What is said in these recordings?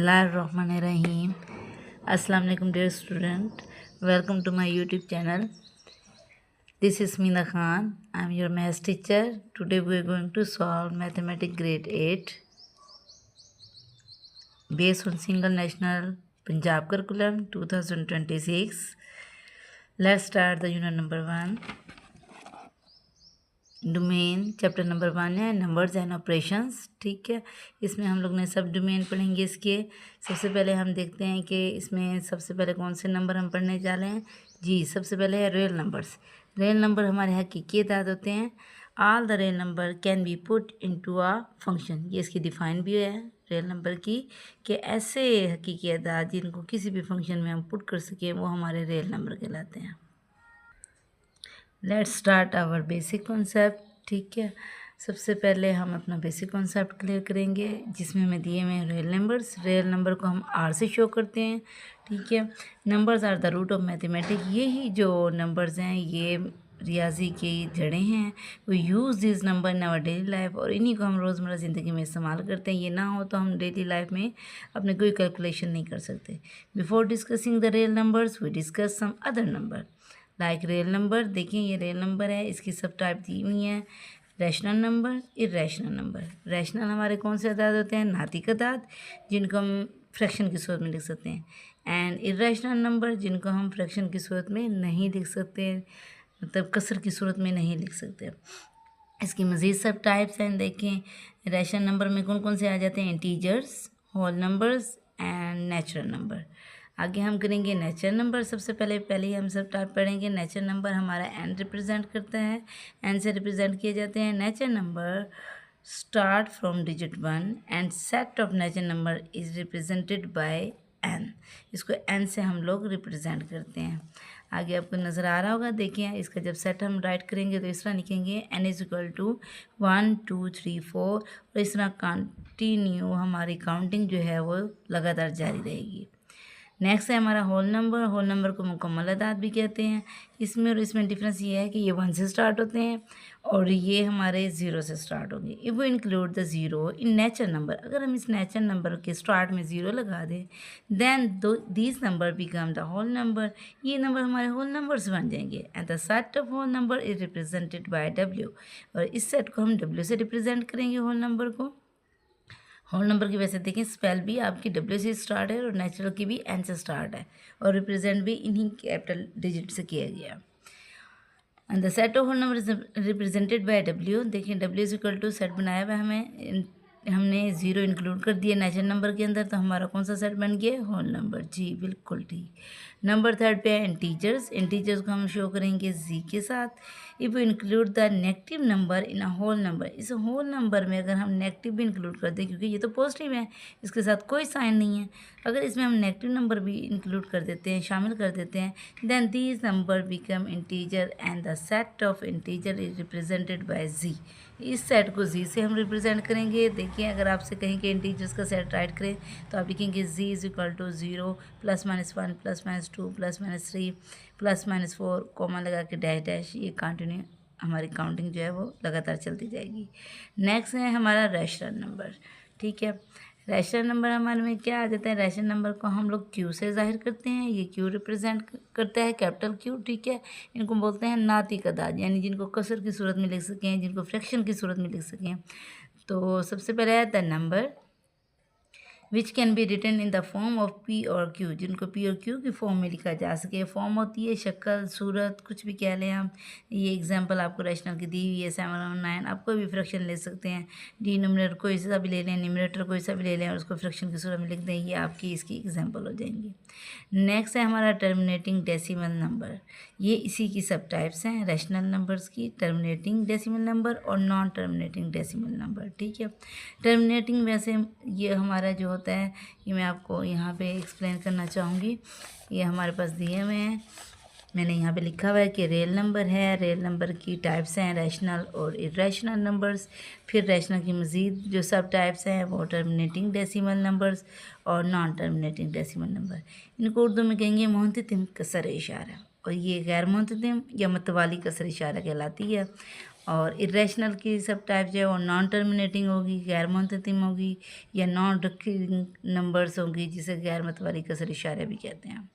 Bismillahirrahmanirrahim. Assalamu alaikum dear student. Welcome to my YouTube channel. This is Meena Khan. I am your maths teacher. Today we are going to solve Mathematics grade 8 based on Single National Punjab Curriculum 2026. Let's start the unit number 1. Domain chapter number 1 है numbers and operations. ठीक है, इसमें हम लोग ने सब domain पढ़ेंगे। इसके सबसे पहले हम देखते हैं कि इसमें सबसे पहले कौन से नंबर हम पढ़ने जा रहे हैं। जी, सबसे पहले है रियल नंबर्स। रियल नंबर हमारे हकीकी अदाद होते हैं। All the real number can be put into a function. ये इसकी डिफाइन भी है रियल नंबर की कि ऐसे हकीकी अदाद जिनको किसी भी फंक्शन में हम पुट कर सकें वो हमारे रियल नंबर कहलाते हैं। Let's start our basic concept. ठीक है, सबसे पहले हम अपना बेसिक कॉन्सेप्ट क्लियर करेंगे जिसमें हमें दिए हुए हैं रियल नंबर्स। रियल नंबर को हम आर से शो करते हैं। ठीक है, numbers are the root of mathematics. यही जो नंबर्स हैं ये रियाजी की जड़ें हैं। We use this number in our daily life और इन्हीं को हम रोज़मर्रा ज़िंदगी में इस्तेमाल करते हैं। ये ना हो तो हम डेली लाइफ में अपने कोई कैलकुलेशन नहीं कर सकते। Before discussing the real numbers we discuss some other number like real number. देखिए ये रियल नंबर है, इसकी सब टाइप दी हुई हैं। Rational number, irrational number. Rational हमारे कौन से अदाद होते हैं? नातिक अदाद, जिनको हम फ्रैक्शन की सूरत में लिख सकते हैं। एंड इरेशनल नंबर जिनको हम फ्रैक्शन की सूरत में नहीं लिख सकते, मतलब कसर की सूरत में नहीं लिख सकते। इसकी मज़ीद सब टाइप्स हैं। देखें रैशनल नंबर में कौन कौन से आ जाते हैं? Integers, whole numbers and natural number. आगे हम करेंगे नेचुरल नंबर। सबसे पहले ही हम सब टाइप पढ़ेंगे। नेचुरल नंबर हमारा एन रिप्रेजेंट करता है, एन से रिप्रेजेंट किए जाते हैं। Natural number start from digit 1 and set of natural number is represented by N. इसको एन से हम लोग रिप्रेजेंट करते हैं। आगे आपको नज़र आ रहा होगा, देखिए इसका जब सेट हम राइट करेंगे तो इस तरह लिखेंगे एन इज इक्वल टू 1 2 3 4 और इस तरह कंटिन्यू हमारी काउंटिंग जो है वो लगातार जारी रहेगी। नेक्स्ट है हमारा होल नंबर। होल नंबर को मुकम्मल अदाद भी कहते हैं। इसमें और इसमें डिफरेंस ये है कि ये 1 से स्टार्ट होते हैं और ये हमारे 0 से स्टार्ट होंगे। इफ़ वो include the zero in natural number, अगर हम इस नेचुरल नंबर के स्टार्ट में 0 लगा दें then these number become the whole number. ये नंबर हमारे होल नंबर्स बन जाएंगे। And the set of whole number is represented by W. और इस सेट को हम डब्ल्यू से रिप्रेजेंट करेंगे होल नंबर को। होल नंबर की वैसे देखें स्पेल भी आपकी डब्ल्यू से स्टार्ट है और नेचुरल की भी एन से स्टार्ट है और रिप्रेजेंट भी इन्हीं कैपिटल डिजिट से किया गया। And the set of whole number is represented by W. देखिए W is equal to set बनाया हुआ हमने 0 इंक्लूड कर दिया नेचुरल नंबर के अंदर, तो हमारा कौन सा सेट बन गया? Whole number. जी बिल्कुल ठीक। नंबर 3 पे है इंटीजर्स। इंटीजर्स को हम शो करेंगे जी के साथ। If you include the negative number in a whole number, इस होल नंबर में अगर हम नेगेटिव भी इंक्लूड कर दें, क्योंकि ये तो पॉजिटिव है इसके साथ कोई साइन नहीं है, अगर इसमें हम नेगेटिव नंबर भी इंक्लूड कर देते हैं, शामिल कर देते हैं, then these number become integer and the set of integer is represented by Z. इस सेट को जी से हम रिप्रेजेंट करेंगे। देखिए अगर आपसे कहीं के इंटीजर्स का सेट राइट करें तो आप लिखेंगे जी इज इक्वल टू 0 +-1 +-2 +-3 +-4 कॉमा लगा के डैश डैश। ये कंटिन्यू हमारी काउंटिंग जो है वो लगातार चलती जाएगी। नेक्स्ट है हमारा रैशनल नंबर। ठीक है, रैशनल नंबर हमारे में क्या आ जाता है? रैशनल नंबर को हम लोग क्यू से जाहिर करते हैं। ये क्यू रिप्रेजेंट करता है, कैपिटल क्यू। ठीक है, इनको बोलते हैं नातिक अदाद, यानी जिनको कसर की सूरत में लिख सकें, जिनको फ्रैक्शन की सूरत में लिख सकें। तो सबसे पहले है the number which can be written in the form of P और क्यू, जिनको पी और क्यू की फॉर्म में लिखा जा सके। फॉर्म होती है शक्ल, सूरत, कुछ भी कह लें हम। ये एग्जांपल आपको रैशनल की दी हुई है 7 और 9। आप कोई भी फ्रैक्शन ले सकते हैं। डिनोमिनेटर कोई सा भी ले लें, न्यूमरेटर कोई सा भी ले लें और उसको फ्रैक्शन की सूरत में लिख दें। ये आपकी इसकी एग्जाम्पल हो जाएंगी। नेक्स्ट है हमारा टर्मिनेटिंग डेसिमल नंबर। ये इसी की सब टाइप्स हैं रैशनल नंबर्स की, टर्मिनेटिंग डेसिमल नंबर और नॉन टर्मिनेटिंग डेसिमल नंबर। ठीक है, टर्मिनेटिंग वैसे ये हमारा जो होता है ये मैं आपको यहाँ पे एक्सप्लेन करना चाहूँगी। ये हमारे पास दिए हुए हैं, मैंने यहाँ पे लिखा हुआ है कि रियल नंबर है। रियल नंबर की टाइप्स हैं रैशनल और इरेशनल नंबर्स। फिर रैशनल की मज़ीद जो सब टाइप्स हैं वो टर्मिनेटिंग डेसिमल नंबर्स और नॉन टर्मिनेटिंग डेसिमल नंबर। इनको उर्दू में कहेंगे मुंततिम कसर इशारा, और ये गैर मुंततिम या मतवाली कसर इशारा कहलाती है। और इरेशनल की सब टाइप जो है वो नॉन टर्मिनेटिंग होगी, गैर मुंततिम होगी, या नॉन रिकरिंग नंबर्स होंगी, जिसे गैर मतवाली कसर इशारे भी कहते हैं।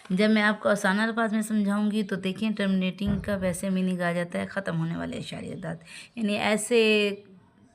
जब मैं आपको आसान अल्फाज में समझाऊंगी तो देखिए, टर्मिनेटिंग का वैसे मीनिंग आ जाता है ख़त्म होने वाले इशारे अदाद, यानी ऐसे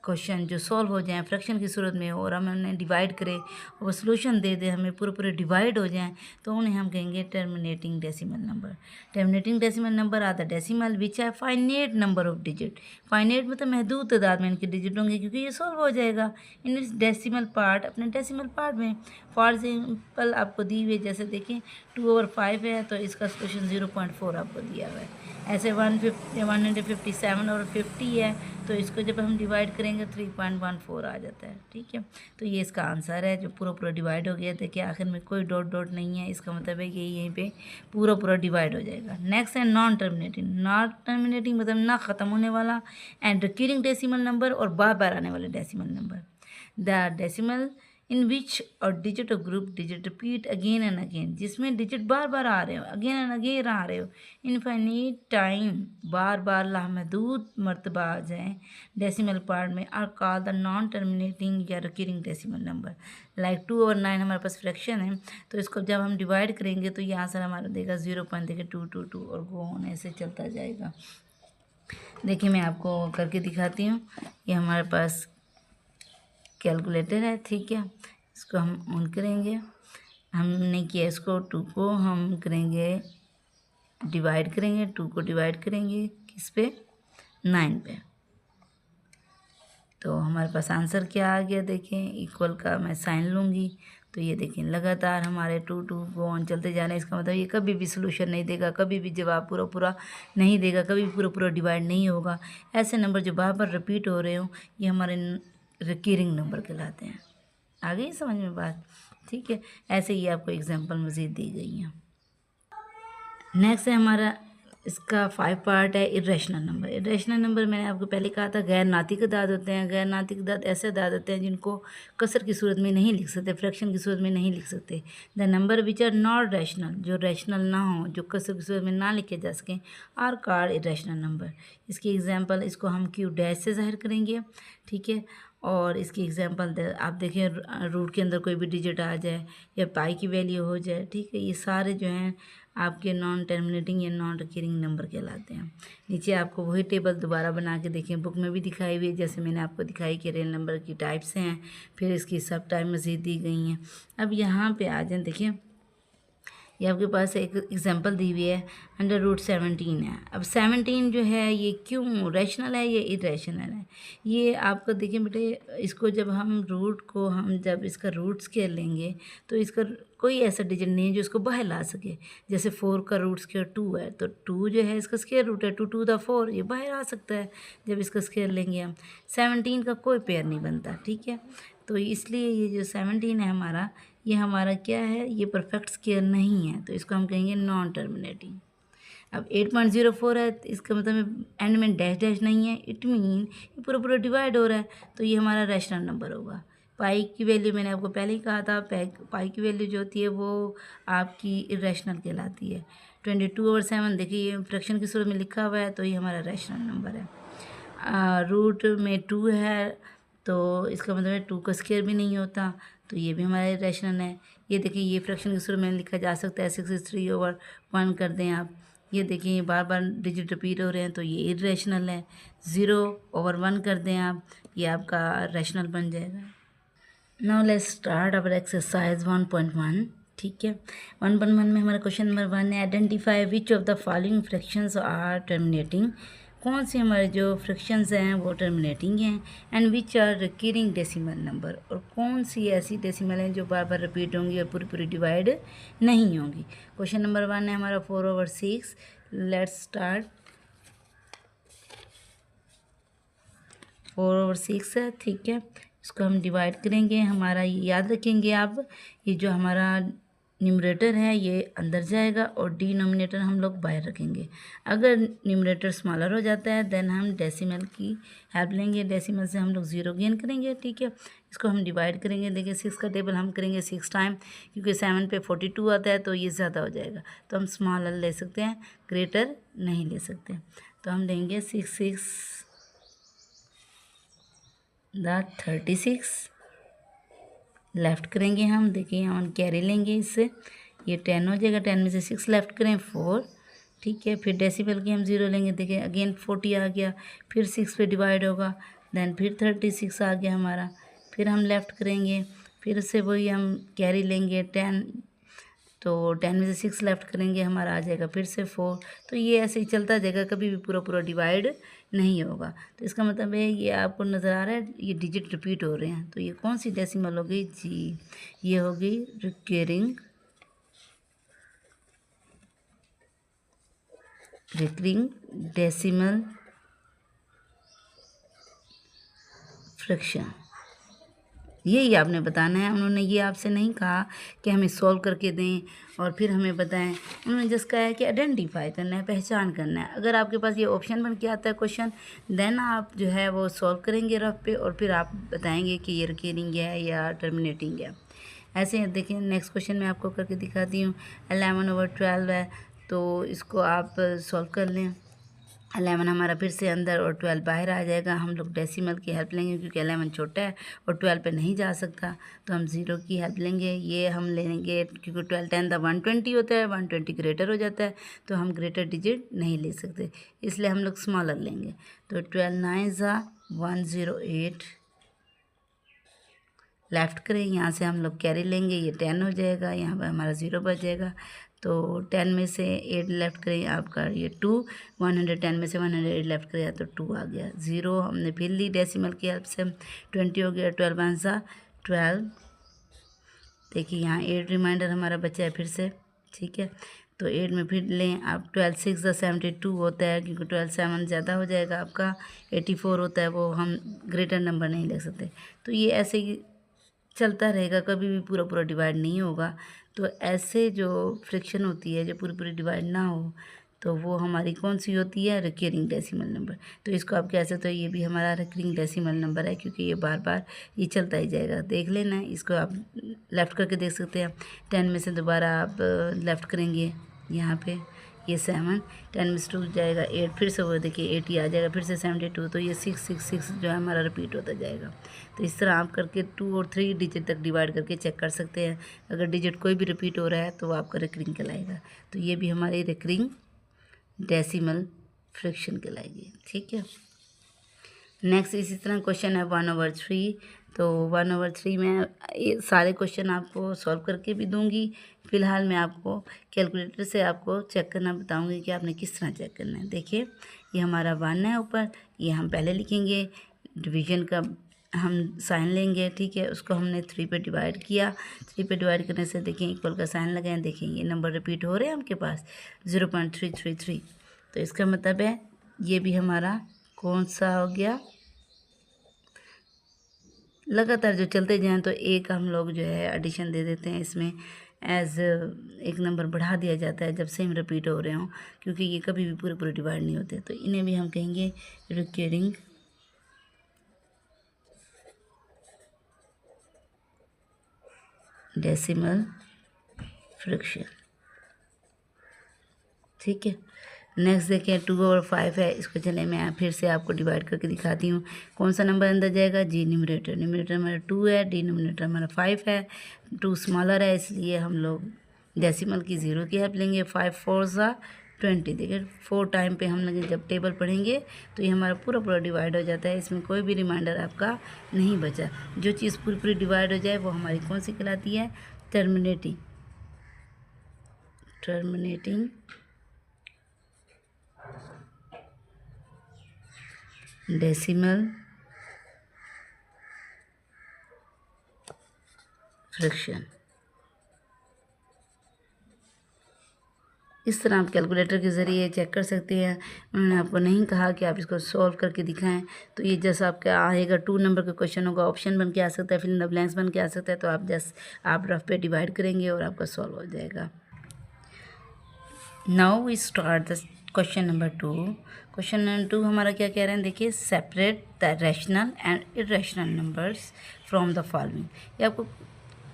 क्वेश्चन जो सॉल्व हो जाएं फ्रैक्शन की सूरत में और हम उन्हें डिवाइड करें और वो सोल्यूशन दे दे, हमें पूरे पूरे डिवाइड हो जाएं, तो उन्हें हम कहेंगे terminating decimal number. Terminating decimal number are the decimal which है finite number of digit. Finite मतलब महदूद तादाद में इनके डिजिट होंगे, क्योंकि ये सॉल्व हो जाएगा इन इस डेसिमल पार्ट, अपने डेसिमल पार्ट में। फॉर एग्जाम्पल आपको दी हुई है, जैसे देखें 2/5 है तो इसका सोल्यूशन 0.4 आपको दिया हुआ है। ऐसे 157 और 50 है तो इसको जब हम डिवाइड करेंगे 3.14 आ जाता है। ठीक है, तो ये इसका आंसर है जो पूरा पूरा डिवाइड हो गया। देखिए आखिर में कोई डॉट डॉट नहीं है, इसका मतलब है कि यहीं पे पूरा पूरा डिवाइड हो जाएगा। नेक्स्ट है नॉन टर्मिनेटिंग। नॉन टर्मिनेटिंग मतलब ना ख़त्म होने वाला एंड रिकरिंग डेसिमल नंबर और बार बार आने वाले decimal number. The decimal in which और डिजिट और group digit repeat again and again, जिसमें डिजिट बार बार आ रहे हो, अगेन एंड अगेन आ रहे हो, इनफाइनिट टाइम, बार बार लामहदूद मरतबा आ जाएँ डेसिमल पार्ट में, are called the non terminating या रिकरिंग डेसिमल नंबर। लाइक 2/9 हमारे पास फ्रैक्शन है, तो इसको जब हम डिवाइड करेंगे तो यहाँ से हमारा देगा 0.222 और गो ऑन ऐसे चलता जाएगा। देखिए मैं आपको करके दिखाती हूँ। ये हमारे पास कैलकुलेटर है, ठीक है, इसको हम ऑन करेंगे। हमने किया इसको 2 को हम करेंगे डिवाइड करेंगे, 2 को डिवाइड करेंगे किस पे, 9 पे। तो हमारे पास आंसर क्या आ गया, देखें इक्वल का मैं साइन लूँगी तो ये देखें लगातार हमारे 2 गो ऑन चलते जा रहे हैं। इसका मतलब ये कभी भी सोल्यूशन नहीं देगा, कभी भी जवाब पूरा पूरा नहीं देगा, कभी भी पूरा पूरा डिवाइड नहीं होगा। ऐसे नंबर जो बार बार रिपीट हो रहे हो ये हमारे रिकरिंग नंबर कहलाते हैं। आ गई समझ में बात, ठीक है। ऐसे ही आपको एग्जांपल मज़ीद दी गई हैं। नेक्स्ट है हमारा इसका 5 पार्ट है इरेशनल नंबर। इरेशनल नंबर मैंने आपको पहले कहा था गैर नातिक अदाद होते हैं। गैर नातिक अदाद ऐसे अदाद होते हैं जिनको कसर की सूरत में नहीं लिख सकते, फ्रैक्शन की सूरत में नहीं लिख सकते। The number which are not rational, जो रैशनल ना हो, जो कसर की सूरत में ना लिखे जा सकें, आर कॉल्ड इरेशनल नंबर। इसकी एग्जांपल इसको हम क्यू डैश से ज़ाहिर करेंगे, ठीक है। और इसकी एग्जांपल आप देखें रूट के अंदर कोई भी डिजिट आ जाए या पाई की वैल्यू हो जाए, ठीक है, ये सारे जो हैं आपके नॉन टर्मिनेटिंग या नॉन रिकरिंग नंबर कहलाते हैं। नीचे आपको वही टेबल दोबारा बना के देखें, बुक में भी दिखाई हुई है, जैसे मैंने आपको दिखाई कि रियल नंबर की टाइप्स हैं, फिर इसकी सब टाइप मज़ीद दी गई हैं। अब यहाँ पे आ जाए, देखिए ये आपके पास एक एग्जांपल दी हुई है √17 है। अब 17 जो है ये क्यों रैशनल है, ये इरेशनल है। ये आपको देखिए बेटे, इसको जब हम रूट को हम जब इसका रूट स्केयर लेंगे तो इसका कोई ऐसा डिजिट नहीं है जो इसको बाहर ला सके। जैसे 4 का रूट स्केयर 2 है तो 2 जो है इसका स्केयर रूट है, 2 × 4 ये बाहर आ सकता है जब इसका स्केयर लेंगे हम। 17 का कोई पेयर नहीं बनता, ठीक है। तो इसलिए ये जो 17 है हमारा, ये हमारा क्या है, ये परफेक्ट स्केयर नहीं है, तो इसको हम कहेंगे नॉन टर्मिनेटिंग। अब 8.04 है, इसका मतलब एंड में डैश डैश नहीं है, इट मीन ये पूरा पूरा डिवाइड हो रहा है, तो ये हमारा रैशनल नंबर होगा। पाई की वैल्यू मैंने आपको पहले ही कहा था, पाई की वैल्यू जो होती है वो आपकी इरेशनल कहलाती है। 22/7 देखिए ये फ्रैक्शन की सूरत में लिखा हुआ है, तो ये हमारा रैशनल नंबर है। रूट में 2 है तो इसका मतलब है 2 का स्क्वायर भी नहीं होता, तो ये भी हमारा रैशनल है। ये देखिए ये फ्रैक्शन के सूरत में लिखा जा सकता है 63/1 कर दें आप। ये देखिए ये बार बार डिजिट रिपीट हो रहे हैं, तो ये इरेशनल है। 0/1 कर दें आप, ये आपका रैशनल बन जाएगा। Now let's start our exercise 1.1, ठीक है। 1.1 में हमारा क्वेश्चन नंबर 1 है, identify which of the following fractions are terminating. कौन से हमारे जो फ्रैक्शंस हैं वो टर्मिनेटिंग हैं, and which are recurring decimal number, और कौन सी ऐसी डेसिमल हैं जो बार बार रिपीट होंगी और पूरी पूरी डिवाइड नहीं होंगी। क्वेश्चन नंबर 1 है हमारा 4/6। Let's start. 4/6 है, ठीक है। इसको हम डिवाइड करेंगे, हमारा ये याद रखेंगे आप, ये जो हमारा न्यूमरेटर है ये अंदर जाएगा और डिनोमिनेटर हम लोग बाहर रखेंगे। अगर न्यूमरेटर स्मॉलर हो जाता है देन हम डेसिमल की हेल्प लेंगे, डेसिमल से हम लोग 0 गेन करेंगे, ठीक है। इसको हम डिवाइड करेंगे, देखिए 6 का टेबल हम करेंगे 6 टाइम, क्योंकि 7 पे 42 आता है तो ये ज़्यादा हो जाएगा, तो हम स्मॉलर ले सकते हैं, ग्रेटर नहीं ले सकते। तो हम लेंगे 6 द 36 लेफ़्ट करेंगे हम। देखिए हम कैरी लेंगे इससे, ये 10 हो जाएगा। 10 में से 6 लेफ़्ट करें 4, ठीक है। फिर डेसिमल की हम 0 लेंगे। देखिए अगेन 40 आ गया, फिर 6 पे डिवाइड होगा, देन फिर 36 आ गया हमारा। फिर हम लेफ़्ट करेंगे, फिर से वही हम कैरी लेंगे 10, तो 10 में से 6 लेफ़्ट करेंगे, हमारा आ जाएगा फिर से 4। तो ये ऐसे ही चलता जाएगा, कभी भी पूरा पूरा डिवाइड नहीं होगा। तो इसका मतलब है ये आपको नज़र आ रहा है ये डिजिट रिपीट हो रहे हैं। तो ये कौन सी डेसिमल हो गई जी? ये हो गई रिकरिंग डेसिमल फ्रैक्शन। यही आपने बताना है। उन्होंने ये आपसे नहीं कहा कि हमें सॉल्व करके दें और फिर हमें बताएं। उन्होंने जस्ट कहा है कि आइडेंटिफाई करना है, पहचान करना है। अगर आपके पास ये ऑप्शन बन के आता है क्वेश्चन, देन आप जो है वो सॉल्व करेंगे रफ पे, और फिर आप बताएंगे कि ये रिकरिंग है या टर्मिनेटिंग है। ऐसे देखिए नेक्स्ट क्वेश्चन मैं आपको करके दिखाती हूँ। 11/12 है, तो इसको आप सॉल्व कर लें। 11 हमारा फिर से अंदर और 12 बाहर आ जाएगा। हम लोग डेसिमल की हेल्प लेंगे क्योंकि 11 छोटा है और 12 पे नहीं जा सकता, तो हम 0 की हेल्प लेंगे। ये हम लेंगे क्योंकि 12 10 द 120 होता है, 120 ग्रेटर हो जाता है, तो हम ग्रेटर डिजिट नहीं ले सकते, इसलिए हम लोग स्मॉलर लेंगे। तो 12 9 ज़ा 108 लेफ़्ट करें, यहाँ से हम लोग कैरी लेंगे, ये 10 हो जाएगा, यहाँ पर हमारा 0 बच जाएगा। तो 10 में से 8 लेफ़्ट करें, आपका ये 2, 110 में से 108 लेफ़्ट करें तो 2 आ गया। 0 हमने फिर ली डेसिमल की हेल्प से, 20 हो गया। 12 1 सा 12, देखिए यहाँ 8 रिमाइंडर हमारा बचा है फिर से, ठीक है। तो 8 में फिर लें आप। 12 6 द 72 होता है, क्योंकि 12 7 ज़्यादा हो जाएगा आपका। 84 होता है, वो हम ग्रेटर नंबर नहीं ले सकते। तो ये ऐसे ही चलता रहेगा, कभी भी पूरा पूरा डिवाइड नहीं होगा। तो ऐसे जो फ्रैक्शन होती है जो पूरी पूरी डिवाइड ना हो, तो वो हमारी कौन सी होती है? Recurring decimal number. तो इसको आप कह सकते हो ये भी हमारा रिकरिंग डेसिमल नंबर है, क्योंकि ये बार बार ये चलता ही जाएगा। देख लेना, इसको आप लेफ़्ट करके देख सकते हैं। 10 में से दोबारा आप लेफ़्ट करेंगे, यहाँ पे ये 7, 10 में से 2 जाएगा 8, फिर से वो देखिए 80 आ जाएगा, फिर से 72, तो ये 6 6 6 जो है हमारा रिपीट होता जाएगा। तो इस तरह आप करके 2 और 3 डिजिट तक डिवाइड करके चेक कर सकते हैं। अगर डिजिट कोई भी रिपीट हो रहा है तो वो आपका रिकरिंग कहलाएगा। तो ये भी हमारी रिकरिंग डेसिमल फ्रैक्शन कहलाएगी, ठीक है। नेक्स्ट इसी तरह क्वेश्चन है 1/3। तो 1/3 में ये सारे क्वेश्चन आपको सॉल्व करके भी दूंगी। फ़िलहाल मैं आपको कैलकुलेटर से आपको चेक करना बताऊंगी कि आपने किस तरह चेक करना है। देखिए ये हमारा 1 है ऊपर, ये हम पहले लिखेंगे, डिवीज़न का हम साइन लेंगे, ठीक है। उसको हमने 3 पे डिवाइड किया। 3 पे डिवाइड करने से देखिए इक्वल का साइन लगाएं, देखिए ये नंबर रिपीट हो रहे हैं आपके पास 0.333। तो इसका मतलब है ये भी हमारा कौन सा हो गया? लगातार जो चलते जाएँ तो एक हम लोग जो है एडिशन दे देते हैं इसमें, एज एक नंबर बढ़ा दिया जाता है जब सेम रिपीट हो रहे हों, क्योंकि ये कभी भी पूरे पूरे डिवाइड नहीं होते। तो इन्हें भी हम कहेंगे रिकरिंग डेसिमल फ्रैक्शन, ठीक है। नेक्स्ट देखिए 2/5 है, इसको चले मैं फिर से आपको डिवाइड करके दिखाती हूँ। कौन सा नंबर अंदर जाएगा जी? न्यूमरेटर। न्यूमरेटर हमारा 2 है, डिनोमिनेटर हमारा 5 है। 2 स्मॉलर है, इसलिए हम लोग डेसिमल की 0 की हेल्प लेंगे। 5 4 सा 20, देखिए 4 टाइम पे हम लोग जब टेबल पढ़ेंगे तो ये हमारा पूरा पूरा डिवाइड हो जाता है, इसमें कोई भी रिमाइंडर आपका नहीं बचा। जो चीज़ पूरी पूरी डिवाइड हो जाए वो हमारी कौन सी कहलाती है? Terminating decimal fraction. इस तरह आप कैलकुलेटर के ज़रिए चेक कर सकते हैं। उन्होंने आपको नहीं कहा कि आप इसको सॉल्व करके दिखाएं। तो ये जैसा आपका आएगा 2 नंबर का क्वेश्चन होगा, ऑप्शन बन के आ सकता है, फिर इन द ब्लैंक्स बन के आ सकता है। तो आप आप रफ पे डिवाइड करेंगे और आपका सॉल्व हो जाएगा। Now we start the question number 2। Question number 2 हमारा क्या कह रहे हैं? देखिए separate the rational and irrational numbers from the following. ये आपको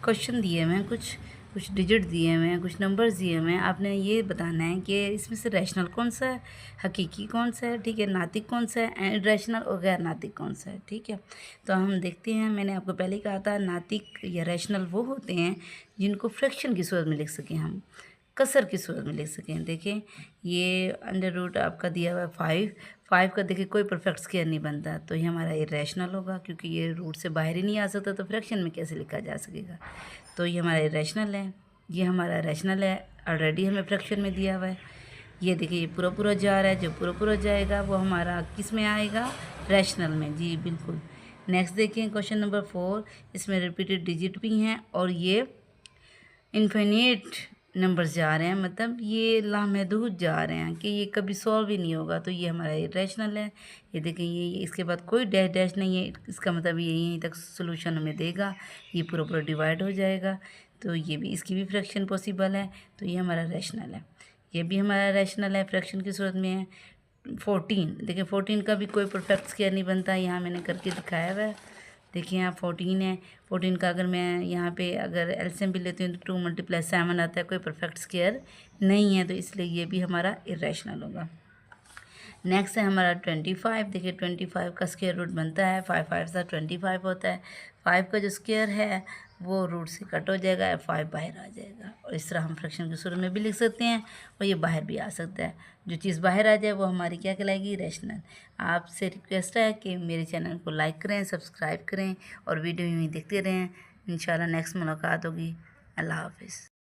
क्वेश्चन दिए हुए हैं कुछ, कुछ डिजिट दिए हुए हैं, कुछ नंबर्स दिए हुए हैं। आपने ये बताना है कि इसमें से रैशनल कौन सा है, हकीकी कौन सा है, ठीक है, नातिक कौन सा है, इरैशनल और गैर नातिक कौन सा है, ठीक है। तो हम देखते हैं, मैंने आपको पहले ही कहा था नातिक या रैशनल वो होते हैं जिनको फ्रैक्शन की सूरत में लिख सकें, हम कसर की सूरत में लिख सकें। देखें ये अंडर रूट आपका दिया हुआ है 5 का, देखिए कोई परफेक्ट स्क्वायर नहीं बनता, तो ये हमारा इरैशनल होगा, क्योंकि ये रूट से बाहर ही नहीं आ सकता, तो फ्रैक्शन में कैसे लिखा जा सकेगा। तो ये हमारा इरैशनल है, ये हमारा रैशनल है, ऑलरेडी हमें फ्रैक्शन में दिया हुआ है। ये देखिए ये पूरा पूरा जा रहा है, जो पूरा पूरा जाएगा वो हमारा किस में आएगा, रैशनल में, जी बिल्कुल। नेक्स्ट देखिए क्वेश्चन नंबर 4, इसमें रिपीटेड डिजिट भी हैं और ये इन्फिनिट नंबर्स जा रहे हैं, मतलब ये लामहदूद जा रहे हैं कि ये कभी सॉल्व ही नहीं होगा, तो ये हमारा इरैशनल है। ये देखिए ये इसके बाद कोई डैश डैश नहीं है, इसका मतलब ये यहीं तक सोल्यूशन हमें देगा, ये पूरा पूरा डिवाइड हो जाएगा, तो ये भी इसकी भी फ्रैक्शन पॉसिबल है, तो ये हमारा रैशनल है। ये भी हमारा रैशनल है, फ्रैक्शन की सूरत में है। 14 देखिए 14 का भी कोई परफेक्ट स्क्वायर नहीं बनता, यहाँ मैंने करके दिखाया हुआ है। देखिए यहाँ 14 है, 14 का अगर मैं यहाँ पे अगर एलसीएम भी लेती हूँ तो 2 × 7 आता है, कोई परफेक्ट स्क्वायर नहीं है, तो इसलिए ये भी हमारा इरैशनल होगा। नेक्स्ट है हमारा 25। देखिए 25 का स्क्वायर रूट बनता है, 5 5 सा 25 होता है। 5 का जो स्क्वायर है वो रूट से कट हो जाएगा, 5 बाहर आ जाएगा, और इस तरह हम फ्रैक्शन के सूरत में भी लिख सकते हैं और ये बाहर भी आ सकता है। जो चीज़ बाहर आ जाए वो हमारी क्या कहलाएगी, रैशनल। आपसे रिक्वेस्ट है कि मेरे चैनल को लाइक करें, सब्सक्राइब करें और वीडियो यूँ ही देखते रहें। इंशाल्लाह नेक्स्ट मुलाकात होगी। अल्लाह हाफिज़।